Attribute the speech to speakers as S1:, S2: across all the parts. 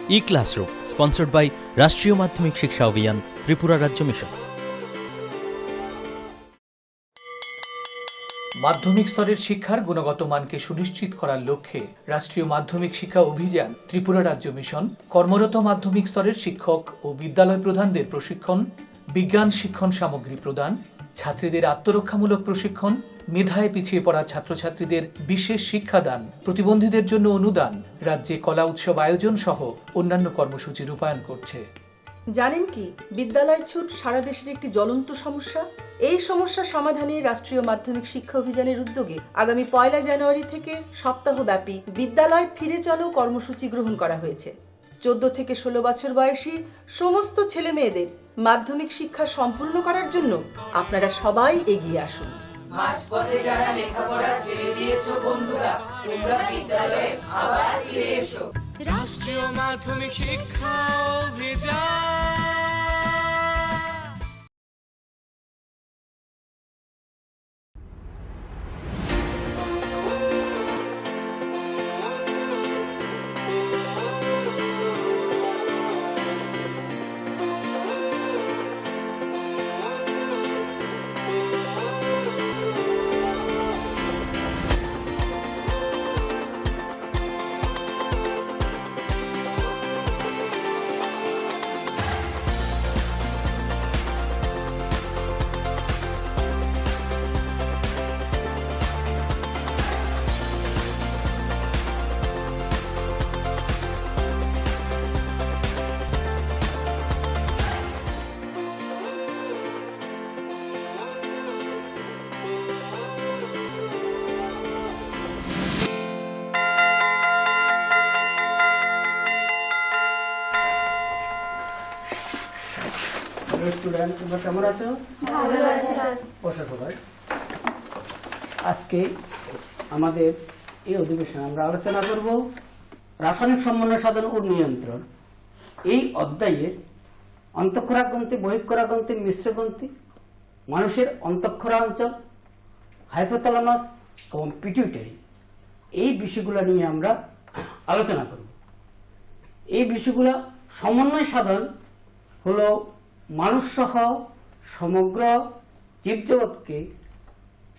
S1: E-Classroom, sponsored by রাষ্ট্রীয় মাধ্যমিক শিক্ষা অভিযান, ত্রিপুরা রাজ্য মিশন।
S2: মাধ্যমিক স্তরের শিক্ষার গুণগত মানকে সুনিশ্চিত করার লক্ষ্যে রাষ্ট্রীয় মাধ্যমিক শিক্ষা অভিযান, ত্রিপুরা রাজ্য মিশন কর্মরত মাধ্যমিক স্তরের শিক্ষক ও বিদ্যালয় প্রধানদের প্রশিক্ষণ, বিজ্ঞান শিক্ষণ সামগ্রী প্রদান, ছাত্রীদের আত্মরক্ষামূলক প্রশিক্ষণ, মেধায় পিছিয়ে পড়া ছাত্রছাত্রীদের বিশেষ শিক্ষাদান, প্রতিবন্ধীদের জন্য অনুদান, রাজ্যে কলা উৎসব আয়োজন সহ অন্যান্য কর্মসূচি রূপায়ণ করছে।
S3: জানেন কি, বিদ্যালয় ছুট সারা দেশের একটি জ্বলন্ত সমস্যা। এই সমস্যা সমাধানে রাষ্ট্রীয় মাধ্যমিক শিক্ষা অভিযানের উদ্যোগে আগামী 1 জানুয়ারি থেকে সপ্তাহব্যাপী বিদ্যালয় ফিরে চলো কর্মসূচি গ্রহণ করা হয়েছে। 14 থেকে 16 বছর বয়সী সমস্ত ছেলে মেয়েদের মাধ্যমিক শিক্ষা সম্পূর্ণ করার জন্য আপনারা সবাই এগিয়ে আসুন।
S4: মাঝপথে যারা লেখাপড়া ছেড়ে দিয়েছো বন্ধুরা, তোমরা বিদ্যালয়ে আবার ফিরে এসো।
S5: রাষ্ট্রীয় মাধ্যমিক শিক্ষা অভিযান।
S6: স্টুডেন্ট, তোমরা কেমন আছো?
S7: ভালো আছি স্যার।
S6: বসো সবাই। আজকে আমাদের এই অধিবেশনে আমরা আলোচনা করব রাসায়নিক সমন্বয় সাধন ও নিয়ন্ত্রণ। এই অধ্যায়ে অন্তঃক্ষরা গ্রন্থি, বহিঃক্ষরা গ্রন্থি, মিশ্র গ্রন্থি, মানুষের অন্তঃক্ষরা অঞ্চল, হাইপোথ্যালামাস এবং পিটিউটারি, এই বিষয়গুলো নিয়ে আমরা আলোচনা করব। এই বিষয়গুলো সমন্বয় সাধন হলো মানুষ সহ সমগ্র জীবজগৎকে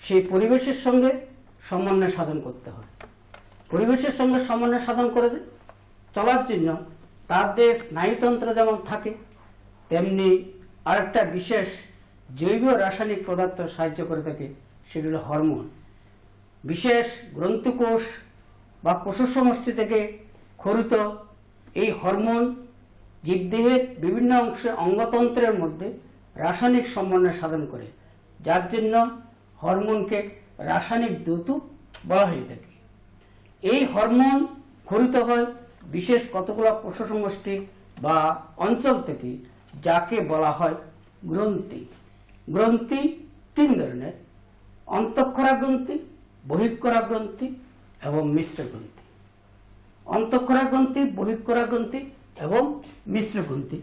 S6: সেই পরিবেশের সঙ্গে সমন্বয় সাধন করতে হয়। পরিবেশের সঙ্গে সমন্বয় সাধন করে চলার জন্য তাদের স্নায়ুতন্ত্র যেমন থাকে, তেমনি আরেকটা বিশেষ জৈব রাসায়নিক পদার্থ সাহায্য করে থাকে, সেটি হলো হরমোন। বিশেষ গ্রন্থিকোষ বা কোষ সমষ্টি থেকে খরিত এই হরমোন জীবদেহের বিভিন্ন অংশে অঙ্গতন্ত্রের মধ্যে রাসায়নিক সমন্বয় সাধন করে, যার জন্য হরমোনকে রাসায়নিক যৌতুক বলা হয়ে থাকে। এই হরমোন খরিত হয় বিশেষ কতগুলো কোষ সমষ্টি বা অঞ্চল থেকে, যাকে বলা হয় গ্রন্থি। গ্রন্থি 3 ধরনের: অন্তঃক্ষরা গ্রন্থি, বহিঃক্ষরা গ্রন্থি এবং মিশ্র গ্রন্থি। অন্তঃক্ষরা গ্রন্থি, বহিঃক্ষরা গ্রন্থি এবং মিশ্র গ্রন্থি।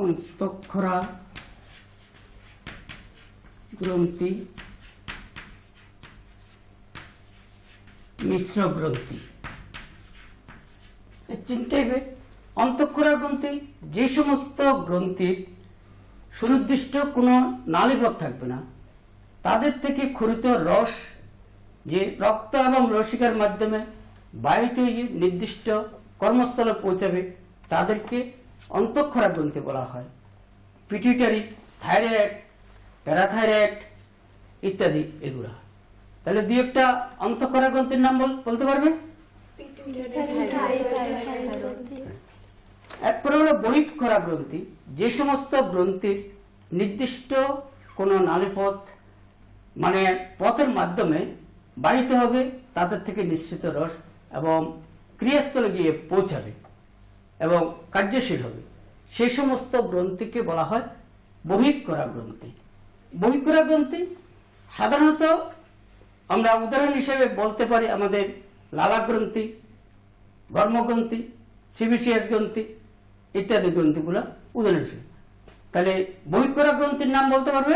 S6: অন্তঃক্ষরা গ্রন্থি, মিশ্র গ্রন্থি। চিন্তা হবে, অন্তঃক্ষরা গ্রন্থি যে সমস্ত গ্রন্থির সুনির্দিষ্ট কোনো নালীপথ থাকবে না, তাদের থেকে খরিত রস যে রক্ত এবং লসিকার মাধ্যমে বায়ুতে নির্দিষ্ট কর্মস্থলে পৌঁছাবে, তাদেরকে অন্তঃক্ষরা গ্রন্থি বলা হয়। পিটুইটারি, থাইরয়েড, প্যারাথাইরয়েড ইত্যাদি এগুলা। তাহলে 2-একটা অন্তঃক্ষরা গ্রন্থির নাম বলতে পারবেন? এরপরে হলো বহিঃক্ষরা গ্রন্থি, যে সমস্ত গ্রন্থির নির্দিষ্ট কোনো নালীপথ মানে পথের মাধ্যমে বাহিত হবে, তাদের থেকে নিশ্চিত রস এবং ক্রিয়াস্থলে গিয়ে পৌঁছাবে এবং কার্যশীল হবে, সেই সমস্ত গ্রন্থিকে বলা হয় বহিঃক্ষরা গ্রন্থি। বহিঃক্ষরা গ্রন্থি সাধারণত আমরা উদাহরণ হিসেবে বলতে পারি আমাদের লালা গ্রন্থি, ঘর্মগ্রন্থি, সিবিসিএস গ্রন্থি ইত্যাদি গ্রন্থিগুলো উদাহরণ হিসেবে। তাহলে বহিঃক্ষরা গ্রন্থির নাম বলতে পারবে?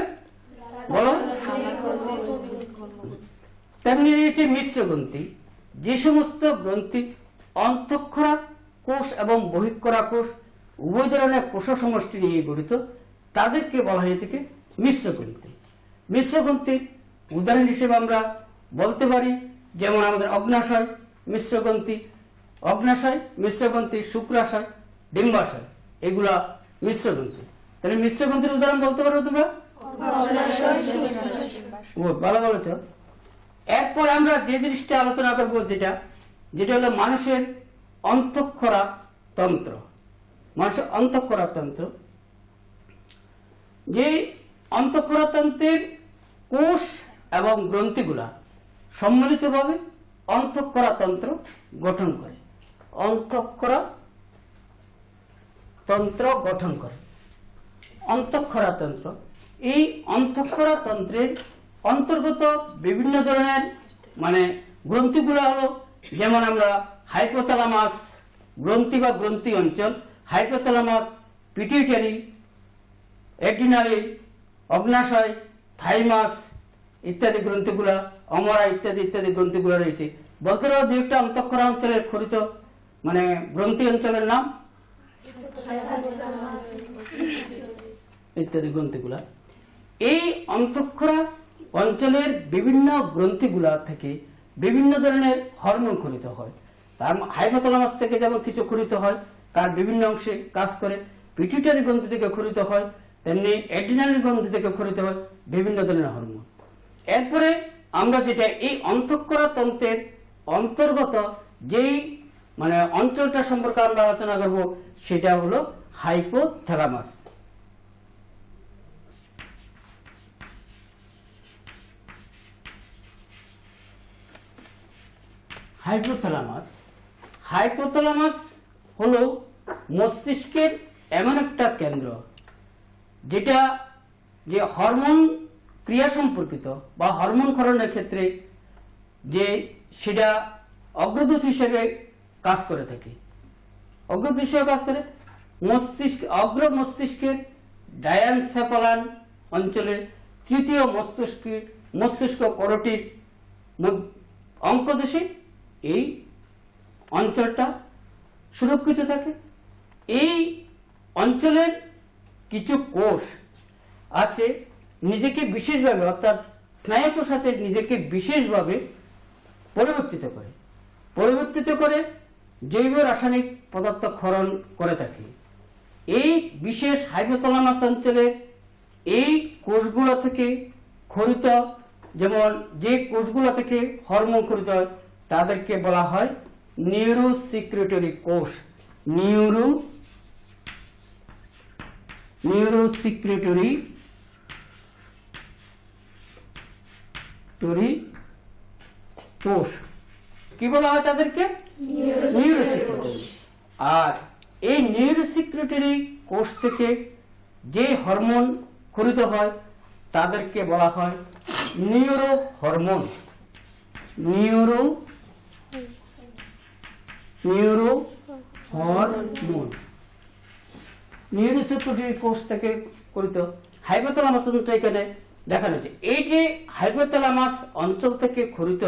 S6: বলো। তেমনি রয়েছে মিশ্র গ্রন্থি, যে সমস্ত গ্রন্থি অন্তঃক্ষরা কোষ এবং বহিঃকরা কোষ উভয় ধরনের কোষ সমষ্টি নিয়ে গঠিত, তাদেরকে বলা হয়ে থাকে মিশ্র গ্রন্থি। মিশ্র গ্রন্থির উদাহরণ হিসেবে আমরা বলতে পারি যেমন আমাদের অগ্নাশয় মিশ্র গ্রন্থি, অগ্নাশয় মিশ্র গ্রন্থি, শুক্রাশয়, ডিম্বাশয়, এগুলা মিশ্র গ্রন্থি। তাহলে মিশ্র গ্রন্থির উদাহরণ বলতে পারো তোমরা? ভালো বলেছ। এরপর আমরা যে জিনিসটা আলোচনা করবো যেটা হলো মানুষের অন্তঃক্ষরা তন্ত্র। মানুষের অন্তঃক্ষরা তন্ত্র, যে অন্তঃক্ষরা তন্ত্রের কোষ এবং গ্রন্থিগুলা সম্মিলিতভাবে অন্তঃক্ষরা তন্ত্র গঠন করে। অন্তঃক্ষরা তন্ত্র গঠন করে অন্তঃক্ষরা তন্ত্র। এই অন্তঃক্ষরা তন্ত্রের অন্তর্গত বিভিন্ন ধরনের গ্রন্থিগুলো হলো, যেমন আমরা হাইপোথ্যালামাস গ্রন্থি বা গ্রন্থি অঞ্চল, হাইপোথ্যালামাস, পিটুইটারি, অ্যাড্রিনালিন, অগ্নাশয়, থাইমাস ইত্যাদি গ্রন্থিগুলা, অমরা ইত্যাদি ইত্যাদি গ্রন্থিগুলো রয়েছে। বলতে পারো দু একটা অন্তঃক্ষরা অঞ্চলের খরিত গ্রন্থি অঞ্চলের নাম ইত্যাদি গ্রন্থিগুলা। এই অন্তঃক্ষরা অঞ্চলের বিভিন্ন গ্রন্থিগুলা থেকে বিভিন্ন ধরনের হরমোন খরিত হয়। তার হাইপোথ্যালামাস থেকে যেমন কিছু খরিত হয়, তার বিভিন্ন অংশে কাজ করে। পিটুইটারি গ্রন্থি থেকে খরিত হয়, তেমনি অ্যাড্রিনালিন গ্রন্থি থেকে খরিত হয় বিভিন্ন ধরনের হরমোন। এরপরে আমরা যেটা এই অন্তঃক্ষরা তন্ত্রের অন্তর্গত যেই অঞ্চলটা সম্পর্কে আমরা আলোচনা করব, সেটা হলো হাইপোথ্যালামাস। হাইপোথ্যালামাস হাইপোথ্যালামাস হলো মস্তিষ্কের এমন একটা কেন্দ্র যেটা যে হরমোন ক্রিয়া সম্পর্কিত বা হরমোন ক্ষরণের ক্ষেত্রে যে সেটা অগ্রদূত হিসেবে কাজ করে থাকে। অগ্রদূত হিসেবে কাজ করে অগ্র মস্তিষ্কের ডায়ানসেফালান অঞ্চলে তৃতীয় মস্তিষ্ক করোটির অঙ্কদেশে এই অঞ্চলটা সুরক্ষিত থাকে। এই অঞ্চলের কিছু কোষ আছে নিজেকে বিশেষভাবে, অর্থাৎ স্নায়ুকোষ আছে নিজেকে বিশেষভাবে পরিবর্তিত করে জৈব রাসায়নিক পদার্থ ক্ষরণ করে থাকে। এই বিশেষ হাইপোথ্যালামাস অঞ্চলে এই কোষগুলো থেকে খরিত, যেমন যে কোষগুলো থেকে হরমোন খরিত হয় তাদেরকে বলা হয় নিউরোসিক্রেটরি কোষ। নিউরোসিক্রেটরি কোষ কি বলা হয় তাদেরকে? নিউরোসিক্রেটরি। আর এই নিউরোসিক্রেটরি কোষ থেকে যে হরমোন খরিত হয় তাদেরকে বলা হয় নিউরো হরমোন। নিউরোসিক্রেটরি কোষ থেকে খরিত হাইপোথ্যালামাস অঞ্চল এখানে দেখানো হয়েছে। এই যে হাইপোথ্যালামাস অঞ্চল থেকে খরিত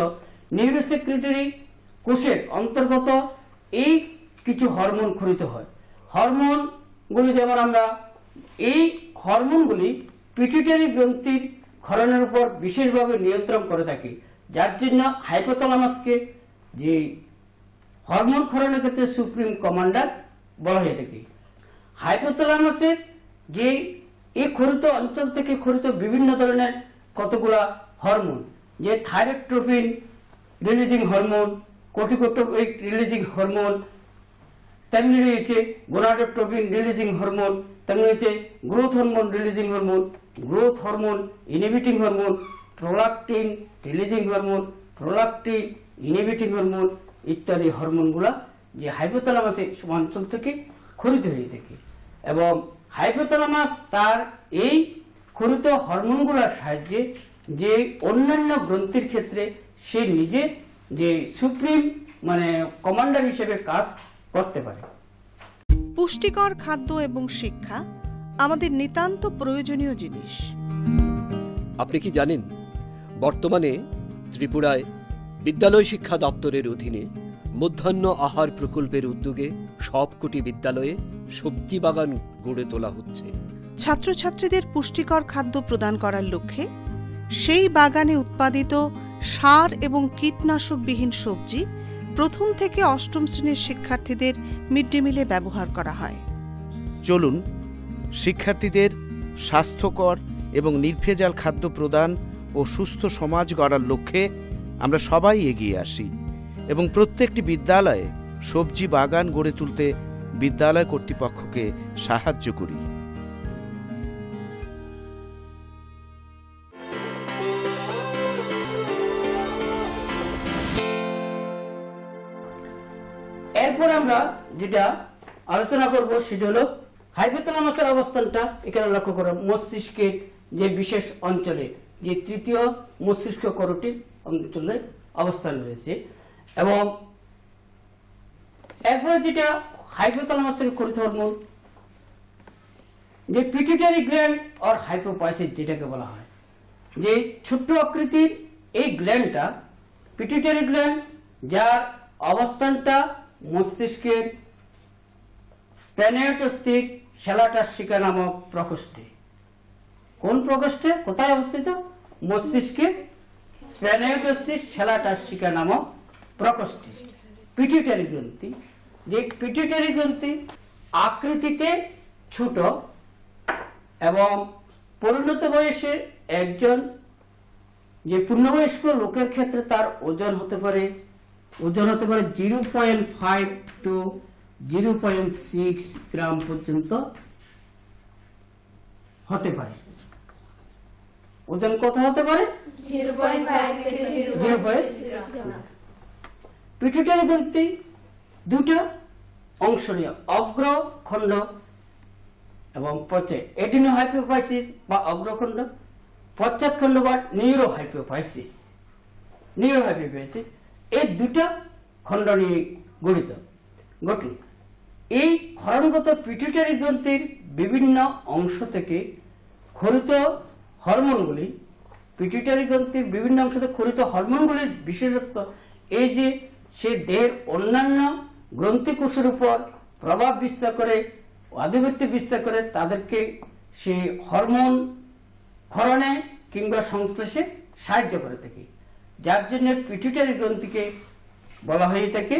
S6: নিউরোসিক্রেটরি কোষের অন্তর্গত এই কিছু হরমোন খরিত হয়। হরমোনগুলি যেমন আমরা এই হরমোনগুলি পিটুইটারি গ্রন্থির ক্ষরণের উপর বিশেষভাবে নিয়ন্ত্রণ করে থাকি, যার জন্য হাইপোথ্যালামাসকে যে হরমোন ক্ষরণের ক্ষেত্রে সুপ্রিম কমান্ডার বলা হয়ে থাকে। হাইপোথ্যালামাসের যে এই খরিত অঞ্চল থেকে খরিত বিভিন্ন ধরনের কতগুলা হরমোন, যে থাইরয়েডট্রপিন রিলিজিং হরমোন, কোর্টিকোট্রপিক রিলিজিং হরমোন, তেমনি রয়েছে গোনাডোট্রপিন রিলিজিং হরমোন, তেমনি রয়েছে growth hormone releasing hormone, growth hormone inhibiting hormone, prolactin releasing hormone, prolactin inhibiting hormone ইত্যাদি হরমোনগুলা যে হাইপোথ্যালামাসের অঞ্চল থেকে খরিত হয়ে থাকে। এবং হাইপোথ্যালামাস তার এই খরিত হরমোনগুলোর সাহায্যে যে অন্যান্য গ্রন্থির ক্ষেত্রে সে নিজে যে সুপ্রিম কমান্ডার হিসেবে কাজ করতে পারে।
S7: পুষ্টিকর খাদ্য এবং শিক্ষা আমাদের নিতান্ত প্রয়োজনীয় জিনিস।
S8: আপনি কি জানেন বর্তমানে ত্রিপুরায় বিদ্যালয় শিক্ষা দপ্তরের অধীনে মধ্যাহ্ন আহার প্রকল্পের উদ্যোগে সবকটি বিদ্যালয়ে সবজি বাগান গড়ে তোলা হচ্ছে।
S7: ছাত্রছাত্রীদের পুষ্টিকর খাদ্য প্রদান করার লক্ষ্যে সেই বাগানে উৎপাদিত সার এবং কীটনাশকবিহীন সবজি প্রথম থেকে অষ্টম শ্রেণীর শিক্ষার্থীদের মিড ডে মিলে ব্যবহার করা হয়।
S9: চলুন শিক্ষার্থীদের স্বাস্থ্যকর এবং নির্ভেজাল খাদ্য প্রদান ও সুস্থ সমাজ গড়ার লক্ষ্যে আমরা সবাই এগিয়ে আসি এবং প্রত্যেকটি বিদ্যালয়ে সবজি বাগান গড়ে তুলতে বিদ্যালয় কর্তৃপক্ষকে সাহায্য করি।
S6: এরপর আমরা যেটা আলোচনা করব সেটা হলো হাইপোথ্যালামাসের অবস্থানটা এখানে লক্ষ্য করো। মস্তিষ্কের যে বিশেষ অঞ্চলে, যে তৃতীয় মস্তিষ্ক করটির অঞ্চলে অবস্থান রয়েছে, এবং এরপরে যেটা হাইপোথ্যালামাস থেকে খরিত হরমোন, যে পিটুইটারি গ্ল্যান্ড অর হাইপোফাইসিস যেটাকে বলা হয়, যে ছোট্ট আকৃতির এই গ্ল্যান্ডটা পিটুইটারি গ্ল্যান্ড, যার অবস্থানটা মস্তিষ্কের স্প্যানিওটস্থির শ্যালাটাস্টিকা নামক প্রকোষ্ঠে। কোন প্রকোষ্ঠে, কোথায় অবস্থিত? মস্তিষ্কের স্প্যানিওটস্থির শ্যালাটাস্টিকা নামক প্রকোষ্ঠে পিটুইটারি গ্রন্থি। যে পিটুইটারি গ্রন্থি আকৃতিতে ছোট এবং পরিণত বয়সে একজন যে পূর্ণবয়স্ক লোকের ক্ষেত্রে তার ওজন হতে পারে 0.5 to 0.6 গ্রাম পর্যন্ত হতে পারে। ওজন কত হতে পারে?
S4: 0.5 থেকে 0.6
S6: পিটুইটারি গ্রন্থি দুটো অংশ নিয়ে, অগ্রখণ্ড এবং পশ্চাৎ, এডিনোহাইপোফাইসিস বা অগ্রখণ্ড, পশ্চাৎখণ্ড বা নিউরোহাইপোফাইসিস। এই দুটা খণ্ড নিয়ে গঠিত। এই ক্ষরণগত পিটুইটারি গ্রন্থির বিভিন্ন অংশ থেকে খরিত হরমোনগুলি, পিটুইটারি গ্রন্থির বিভিন্ন অংশ থেকে খরিত হরমোনগুলির বিশেষত্ব এই যে সে দেহের অন্যান্য গ্রন্থিকোষের উপর প্রভাব বিস্তার করে, আধিপত্য বিস্তার করে, তাদেরকে সে হরমোন ক্ষরণে কিংবা সংশ্লেষে সাহায্য করে থাকে, যার জন্য পিটুইটারি গ্রন্থিকে বলা হয়ে থাকে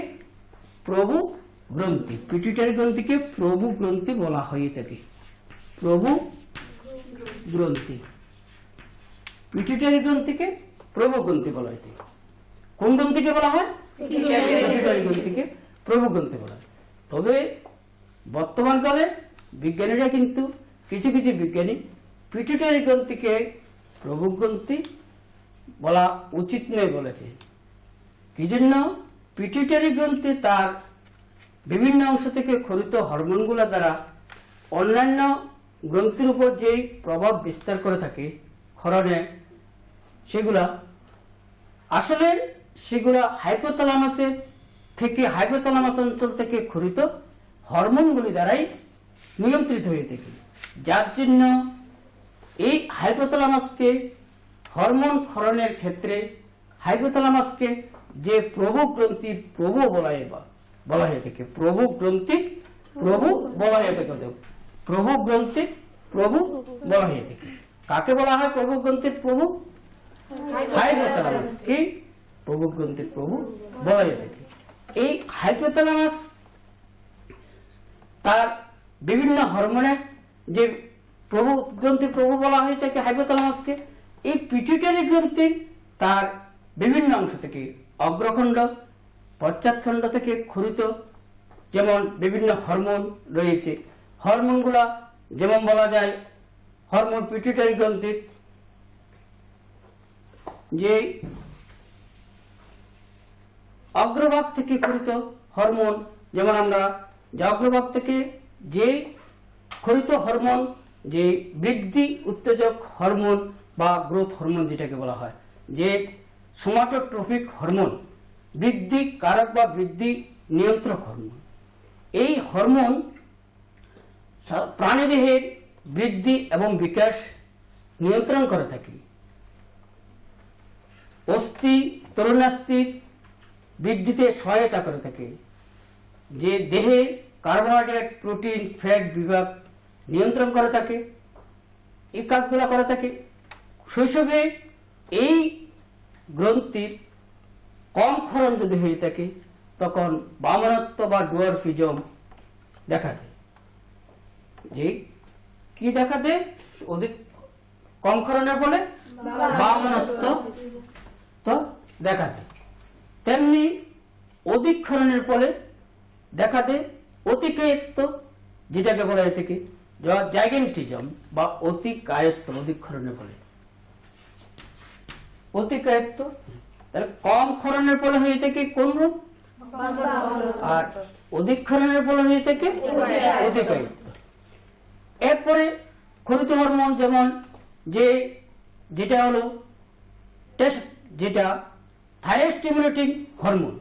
S6: প্রভু গ্রন্থি। পিটুইটারি গ্রন্থিকে প্রভু গ্রন্থি বলা হয়ে থাকে, প্রভু গ্রন্থি। পিটুইটারি গ্রন্থিকে প্রভু গ্রন্থি বলা হয়ে থাকে। কোন গ্রন্থিকে বলা হয়? পিটুইটারি গ্রন্থিকে প্রভু গ্রন্থি বলা হয়। তবে বর্তমানকালে বিজ্ঞানীরা কিন্তু কিছু কিছু বিজ্ঞানী পিটুইটারি গ্রন্থিকে প্রভু গ্রন্থি বলা উচিত নয় বলেছে। কি জন্য? পিটুইটারি গ্রন্থি তার বিভিন্ন অংশ থেকে খরিত হরমোনগুলো দ্বারা অন্যান্য গ্রন্থির উপর যেই প্রভাব বিস্তার করে থাকে ক্ষরণে, সেগুলা আসলে হাইপোথ্যালামাসের থেকে, হাইপোথ্যালামাস অঞ্চল থেকে খরিত হরমোনগুলি দ্বারাই নিয়ন্ত্রিত হয়ে থাকে, যার জন্য এই হাইপোথ্যালামাসকে হরমোন ক্ষরণের ক্ষেত্রে হাইপোথ্যালামাসকে যে প্রভু গ্রন্থির প্রভু বলা হয়ে থাকে, প্রভু গ্রন্থির প্রভু বলা হয়ে থাকে, প্রভু গ্রন্থির প্রভু বলা হয়ে থাকে। কাকে বলা হয় প্রভু গ্রন্থির প্রভু? হাইপোথ্যালামাসকে প্রভু গ্রন্থির প্রভু বলা হয়ে থাকে। এই হাইপোথ্যালামাস তার বিভিন্ন হরমোনের যে প্রভু গ্রন্থি প্রভু বলা হয়ে থাকে হাইপোথ্যালামাসকে, এই পিটুইটারি গ্রন্থির তার বিভিন্ন অংশ থেকে, অগ্রখণ্ড, পশ্চাৎখণ্ড থেকে খরিত যেমন বিভিন্ন হরমোন রয়েছে। হরমোনগুলা যেমন বলা যায় হরমোন পিটুইটারি গ্রন্থির যে অগ্রভাগ থেকে খরিত হরমোন, যেমন আমরা যে অগ্রভাগ থেকে যে খরিত হরমোন, যে বৃদ্ধি উত্তেজক হরমোন বা গ্রোথ হরমোন যেটাকে বলা হয়, যে সোমাটোট্রপিক হরমোন, বৃদ্ধি কারক বা বৃদ্ধি নিয়ন্ত্রক হরমোন। এই হরমোন প্রাণীদেহের বৃদ্ধি এবং বিকাশ নিয়ন্ত্রণ করে থাকে। অস্থি তরুণাস্থির বৃদ্ধিতে সহায়তা করে থাকে, যে দেহে কার্বোহাইড্রেট, প্রোটিন, ফ্যাট বিভাগ নিয়ন্ত্রণ করে থাকে, এই কাজগুলো করে থাকে। শৈশবে এই গ্রন্থির কম ক্ষরণ যদি হয়ে থাকে তখন বামনত্ব বা ডুয়ারফিজম দেখা দেয়। যে কি দেখা দেয়? অধিক কম ক্ষরণের ফলে বামনত্ব তো দেখা দেয়। তেমনি অধিক ক্ষরণের ফলে দেখা দেয় অতিকায়ত্ব, যেটাকে বলা হয়ে থাকে জাইগেন্টিজম বা অতিকায়ত্ব। অধিক ক্ষরণের ফলে অতিকায়ত্ব, তাহলে কম ক্ষরণের ফলে হয়ে থাকে কোন রূপ, আর অধিক ক্ষরণের ফলে হয়ে থাকে অতিকায়ত্ব। এরপরে ক্ষরিত হরমোন, যেমন যেটা হলো যেটা thyroid stimulating hormone.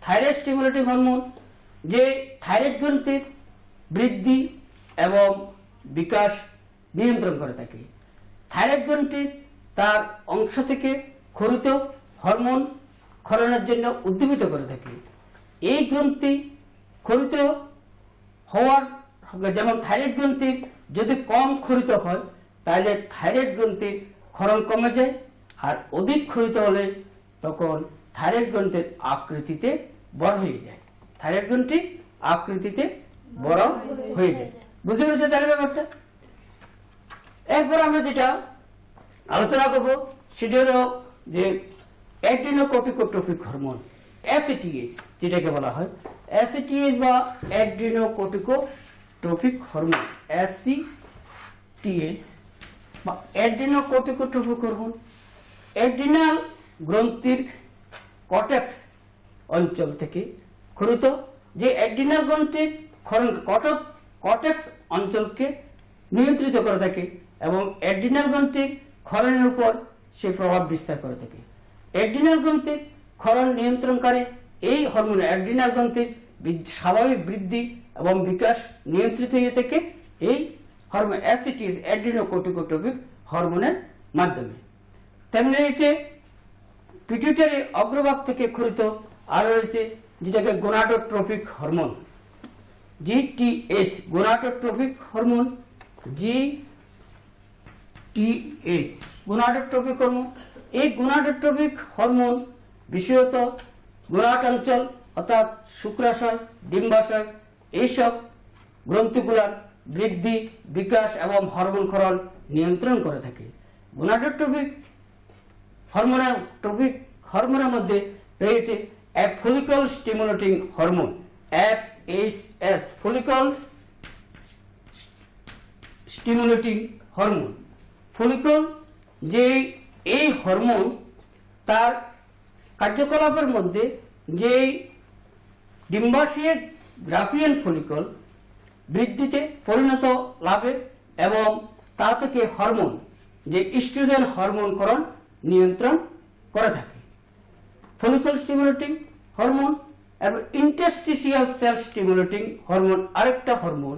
S6: Thyroid stimulating hormone যে থাইরয়েড গ্রন্থির বৃদ্ধি এবং বিকাশ নিয়ন্ত্রণ করে থাকে। থাইরয়েড গ্রন্থি তার অংশ থেকে ক্ষরিত হরমোন ক্ষরণের জন্য উদ্দীপিত করে থাকে। এই গ্রন্থি ক্ষরিত হওয়ার, যেমন থাইরয়েড গ্রন্থি যদি কম ক্ষরিত হয় তাহলে থাইরয়েড গ্রন্থির ক্ষরণ কমে যায়, আর অধিক ক্ষরিত হলে তখন থাইরয়েড গ্রন্থির আকৃতিতে বড় হয়ে যায়। থাইরয়েড গ্রন্থি আকৃতিতে বড় হয়ে যায়। বুঝতে পেরেছে তাহলে ব্যাপারটা? এরপর আমরা যেটা আলোচনা করবো সেটা হলো যে অ্যাড্রিনোকর্টিকোট্রপিক হরমোন, অ্যাসিটিএস যেটাকে বলা হয়। অ্যাসিটিএস বা অ্যাড্রিনোকর্টিকোট্রপিক হরমোন, অ্যাসিটিএস বা অ্যাড্রিনোকর্টিকোট্রপিক হরমোন অ্যাড্রিনাল গ্রন্থির কর্টেক্স অঞ্চল থেকে ক্ষরিত। যে অ্যাড্রিনাল গ্রন্থির ক্ষরণ কর্টেক্স অঞ্চলকে নিয়ন্ত্রিত করে থাকে এবং অ্যাড্রিনাল গ্রন্থির ক্ষরণের উপর সে প্রভাব বিস্তার করে থাকে। অ্যাড্রিনাল গ্রন্থির ক্ষরণ নিয়ন্ত্রণকারী এই হরমোন অ্যাড্রিনাল গ্রন্থির স্বাভাবিক বৃদ্ধি এবং বিকাশ নিয়ন্ত্রিত হয়ে থাকে এই হরমোন অ্যাসিটিএস অ্যাড্রিনোকর্টিকোট্রপিক হরমোনের মাধ্যমে। তেমনি রয়েছে পিটুইটারি অগ্রভাগ থেকে ক্ষরিত আরো রয়েছে যেটাকে gonadotropic hormone, GTS, gonadotropic hormone, GTS, gonadotropic hormone. এই গোনাডোট্রপিক হরমোন বিশেষত গোনাড অঞ্চল অর্থাৎ শুক্রাশয়, ডিম্বাশয় এইসব গ্রন্থিগুলার বৃদ্ধি, বিকাশ এবং হরমোন ক্ষরণ নিয়ন্ত্রণ করে থাকে। গোনাডোট্রপিক হরমোনের মধ্যে রয়েছে follicle stimulating hormone, FSH, follicle stimulating hormone. Follicle যে এই হরমোন তার কার্যকলাপের মধ্যে যে ডিম্বাশয়ে গ্রাফিয়ান ফলিকল বৃদ্ধিতে পরিণত লাভে এবং তা থেকে হরমোন যে ইস্ট্রোজেন হরমোনকরণ নিয়ন্ত্রণ করে থাকে। ফলিকল স্টিমুলেটিং হরমোন এবং ইন্টারস্টিসিয়াল সেল স্টিমুলেটিং হরমোন আরেকটা হরমোন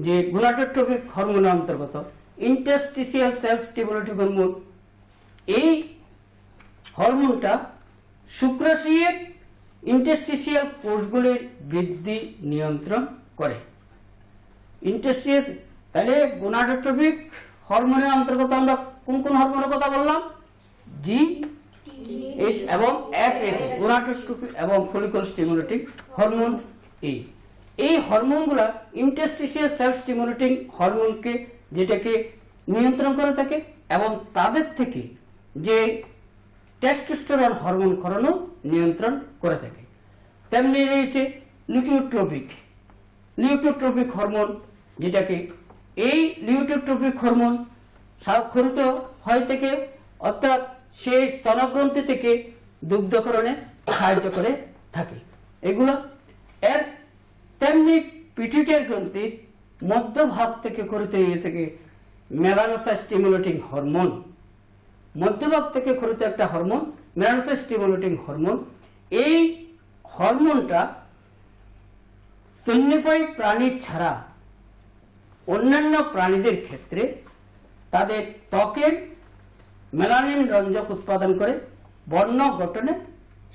S6: যে গোনাডোট্রপিক হরমোনের অন্তর্গত। ইন্টারস্টিসিয়াল সেল স্টিমুলেটিং হরমোন, এই হরমোনটা শুক্রাশয়ের ইন্টারস্টিসিয়াল কোষগুলির বৃদ্ধি নিয়ন্ত্রণ করে। ইন্টারস্টিসিয়াল, তাহলে গোনাডোট্রপিক হরমোনের অন্তর্গত আমরা কোন কোন হরমোনের কথা বললাম? জিএইচ এবং এফএসএইচ, গোনাডোট্রপিক এবং ফলিকল স্টিমুলেটিং হরমোন। এই হরমোনগুলা ইন্টারস্টিসিয়াল সেল স্টিমুলেটিং হরমোনকে যেটাকে নিয়ন্ত্রণ করে থাকে এবং তাদের থেকে যে টেস্টোস্টেরন হরমোন ক্ষরণও নিয়ন্ত্রণ করে থাকে। তেমনি রয়েছে লিউটোট্রপিক হরমোন, যেটাকে এই লিউটোট্রপিক হরমোন ক্ষরিত হয় থেকে অর্থাৎ সেই স্তনগ্রন্থি থেকে দুগ্ধকরণে সাহায্য করে থাকে এগুলো। এর তেমনি পিটুইটারি গ্রন্থির মধ্যভাগ থেকে ক্ষরিত হয়ে থাকে মেলানোসাইট স্টিমুলেটিং হরমোন। মধ্যভাগ থেকে ক্ষরিত একটা হরমোন মেলানোসাইট স্টিমুলেটিং হরমোন। এই হরমোনটা স্তন্যপায়ী প্রাণী ছাড়া অন্যান্য প্রাণীদের ক্ষেত্রে তাদের ত্বকের মেলানিন রঞ্জক উৎপাদন করে বর্ণ গঠনে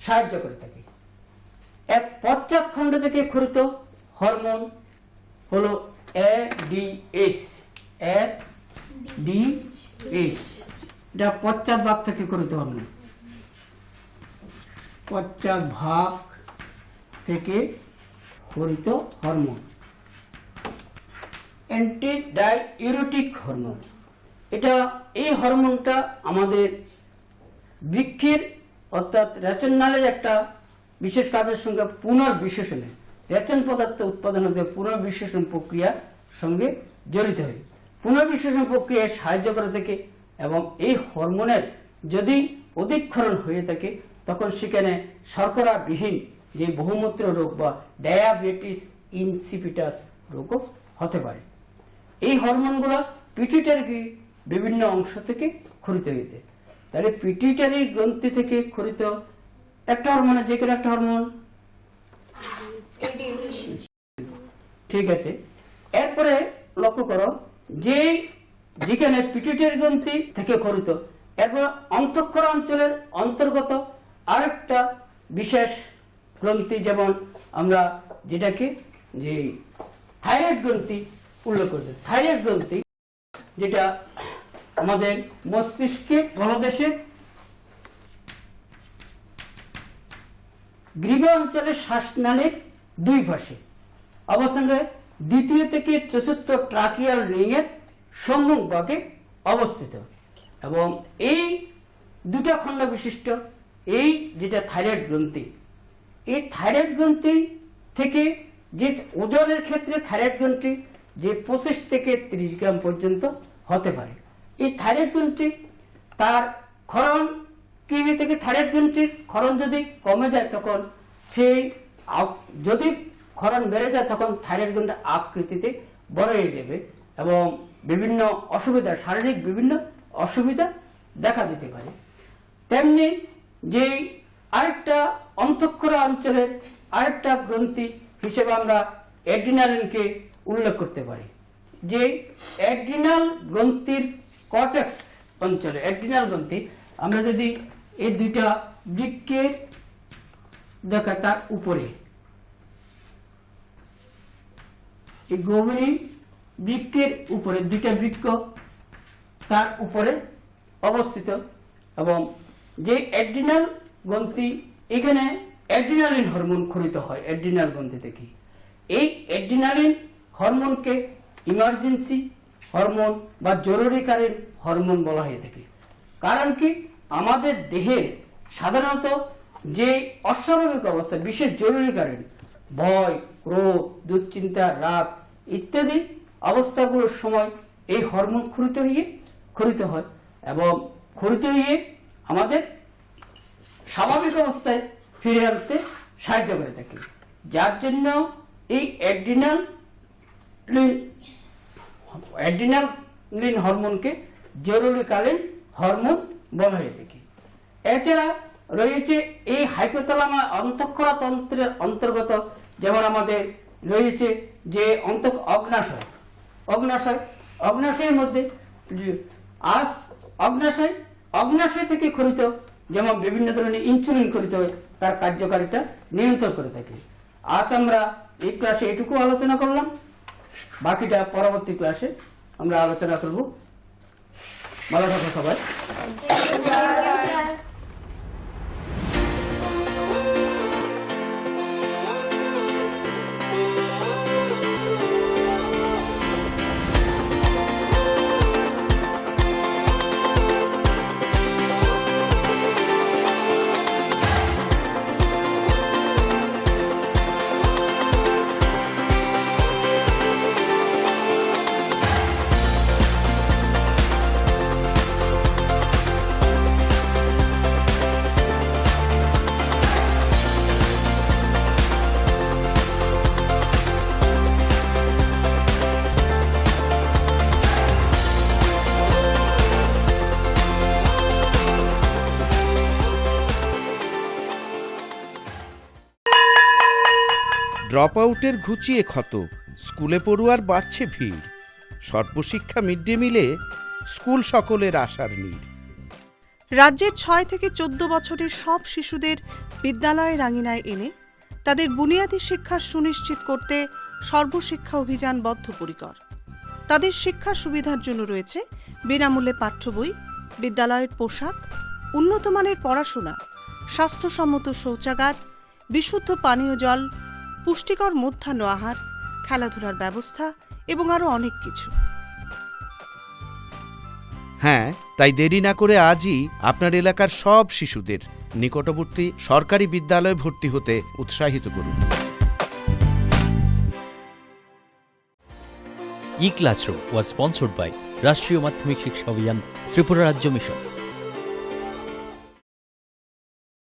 S6: সাহায্য করে থাকে। এক পশ্চাৎ খণ্ড থেকে ক্ষরিত হরমোন হলো এডিএস। এটা পশ্চাৎ ভাগ থেকে ক্ষরিত হরমোন, পশ্চাৎ ভাগ থেকে ক্ষরিত হরমোন। অ্যান্টিডাইউরেটিক হরমোন, এই হরমোনটা আমাদের বৃক্ষের অর্থাৎ রেচন নালের একটা বিশেষ কাজের সঙ্গে পুনর্বিশেষণে, রেচন পদার্থ উৎপাদনের পুনর্বিশেষণ প্রক্রিয়ার সঙ্গে জড়িত হয়। পুনর্বিশেষণ প্রক্রিয়ায় সাহায্য করে থাকে এবং এই হরমোনের যদি অধিক ক্ষরণ হয়ে থাকে তখন সেখানে শর্করাবিহীন যে বহুমূত্র রোগ বা ডায়াবেটিস ইনসিপিটাস রোগও হতে পারে। এই হরমোনগুলো পিটুইটারি বিভিন্ন অংশ থেকে ক্ষরিত হইতে, তাহলে পিটুইটারি গ্রন্থি থেকে ক্ষরিত একটা হরমোন, যে কোনো একটা হরমোন, ঠিক আছে। এরপরে লক্ষ্য করো যেখানে পিটুইটারি গ্রন্থি থেকে ক্ষরিত, এরপর অন্তঃক্ষরা অঞ্চলের অন্তর্গত আরেকটা বিশেষ গ্রন্থি, যেমন আমরা যেটাকে যে থাইরয়েড গ্রন্থি উল্লেখ করতে, থাইরয়েড গ্রন্থি যেটা আমাদের মস্তিষ্কে তলদেশে গ্রীবা অঞ্চলের শ্বাসনালীর দুই পাশে অবস্থান করে দ্বিতীয় থেকে চতুর্থ ট্রাকিয়াল রিং এর সম্মুখ ভাগে অবস্থিত এবং এই দুটা খণ্ড বিশিষ্ট এই যেটা থাইরয়েড গ্রন্থি, এই থাইরয়েড গ্রন্থি থেকে যে ওজনের ক্ষেত্রে থাইরয়েড গ্রন্থি যে 25 থেকে 30 গ্রাম পর্যন্ত হতে পারে। এই থাইরয়েড গ্রন্থি তার ক্ষরণ কি হয়ে থেকে, থাইরয়েড গ্রন্থির ক্ষরণ যদি কমে যায় তখন সেই, যদি ক্ষরণ বেড়ে যায় তখন থাইরয়েড গ্রন্থি আকৃতিতে বড় হয়ে যাবে এবং বিভিন্ন অসুবিধা, শারীরিক বিভিন্ন অসুবিধা দেখা দিতে পারে। তেমনি যে আরেকটা অন্তঃক্ষরা অঞ্চলের আরেকটা গ্রন্থি হিসেবে আমরা অ্যাড্রিনালিনকে উল্লেখ করতে পারি। যে অ্যাড্রিনাল গ্রন্থির কর্টেক্স অঞ্চলে, অ্যাড্রিনাল গ্রন্থি আমরা যদি এই দুইটা বৃক্কের দেখা, তার উপরে এই গভীর বৃক্কের উপরে দুইটা বৃক্ক তার উপরে অবস্থিত এবং যে অ্যাড্রিনাল গ্রন্থি, এখানে অ্যাড্রিনালিন হরমোন ক্ষরিত হয় অ্যাড্রিনাল গ্রন্থি থেকে। এই অ্যাড্রিনালিন হরমোনকে ইমার্জেন্সি হরমোন বা জরুরিকালীন হরমোন বলা হয়ে থাকে। কারণ কি, আমাদের দেহের সাধারণত যে অস্বাভাবিক অবস্থা, বিশেষ জরুরিকালীন ভয়, ক্রোধ, দুশ্চিন্তা, রাগ ইত্যাদি অবস্থাগুলোর সময় এই হরমোন ক্ষরিত হয় এবং ক্ষরিত হয়ে আমাদের স্বাভাবিক অবস্থায় ফিরে আনতে সাহায্য করে থাকে। যার জন্য এই অ্যাড্রিনালিন হরমোনকে জরুরিকালীন হরমোন বলা হয়ে থাকে। এছাড়া রয়েছে এই হাইপোথ্যালামাস অন্তঃক্ষরা তন্ত্রের অন্তর্গত, যেমন আমাদের রয়েছে যে অগ্নাশয়ের মধ্যে অগ্নাশয় থেকে ক্ষরিত, যেমন বিভিন্ন ধরনের ইনসুলিন ক্ষরিত হয়, তার কার্যকারিতা নিয়ন্ত্রণ করে থাকে। আজ আমরা এই ক্লাসে এটুকু আলোচনা করলাম, বাকিটা পরবর্তী ক্লাসে আমরা আলোচনা করব। ভালো থাকো সবাই।
S9: ড্রপ আউটের ঘুচিয়ে ক্ষত, স্কুলে পড়ুয়ার বাড়ছে ভিড়, সর্বশিক্ষা মিড ডে মিলে স্কুল সকলের আশার নীড়।
S7: রাজ্যের 6 থেকে 14 বছরের সব শিশুদের বিদ্যালয়ের আঙিনায় এনে তাদের বুনিয়াদী শিক্ষা সুনিশ্চিত করতে সর্বশিক্ষা অভিযান বদ্ধপরিকর। তাদের শিক্ষার সুবিধার জন্য রয়েছে বিনামূল্যে পাঠ্য বই, বিদ্যালয়ের পোশাক, উন্নত মানের পড়াশোনা, স্বাস্থ্যসম্মত শৌচাগার, বিশুদ্ধ পানীয় জল, পুষ্টিকর মধ্যাহ্ন আহার, খেলাধুলার ব্যবস্থা এবং আরও অনেক কিছু।
S9: হ্যাঁ, তাই দেরি না করে আজই আপনার এলাকার সব শিশুদের নিকটবর্তী সরকারি বিদ্যালয়ে ভর্তি হতে উৎসাহিত করুন।
S1: E-Classroom was sponsored by রাষ্ট্রীয় মাধ্যমিক শিক্ষা অভিযান ত্রিপুরা রাজ্য মিশন।